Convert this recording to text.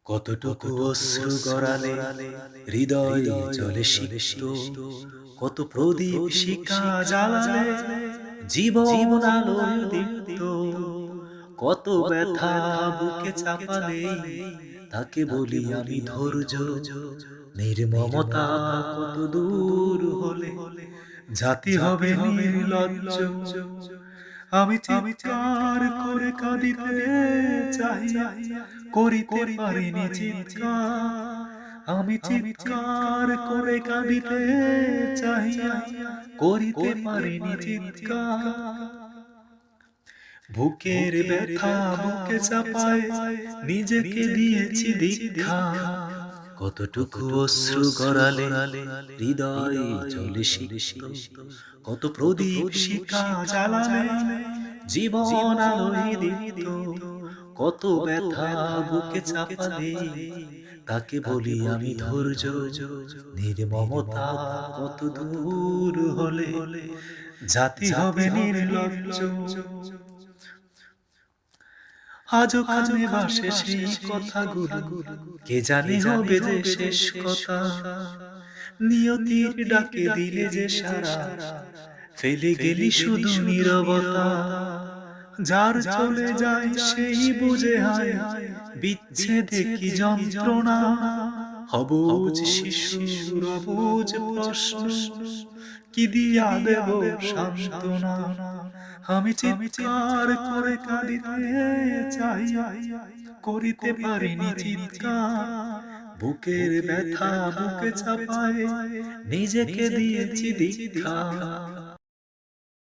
কতটুকু অশ্রু গড়ালে হৃদয় জলে সিক্ত, কত প্রদীপ শিখা জ্বালালে জীবন আলোয় দীপ্ত, কত ব্যথা বুকে চাপালে তাকে বলি আমি ধৈর্য। নির্মমতা কত দূর হলে জাতি হবে নির্লজ্জ। আমি চিৎকার করে কাঁদিতে চাই, করিতে পারিনি চিৎকার। আমি চিৎকার করে কাঁদিতে চাই, করিতে পারিনি চিৎকার। বুকের ব্যথা বুকে চাপায় নিজেকে দিয়েছি দীক্ষা। কতটুকু অশ্রু গড়ালে হৃদয় জলে সিক্ত, কত প্রদীপ শিখা জ্বালালে জীবন আলোয় দীপ্ত, কত ব্যথা বুকে চাপালে তাকে বলি আমি ধৈর্য। নির্মমতা কত দূর হলে জাতি হবে নির্লজ্জ। আজও কানে ভাসে সেই কথাগুলো, কে জানে হবে যে শেষ কথা। নিয়তির ডাকে দিলে যে সারা, ফেলে গেলি শুধু নীরবতা। যার চলে যায় সেই বুঝে হায়, বিচ্ছেদে কি যন্ত্রণা। অবুঝ শিশুর অবুঝ প্রশ্ন, কি দিয়া দেব সান্ত্বনা। আমি চিৎকার করে কাঁদিতে চাই, করিতে পারিনি চিৎকার। বুকের ব্যথা বুকে চাপায় নিজেকে দিয়েছি দীক্ষা।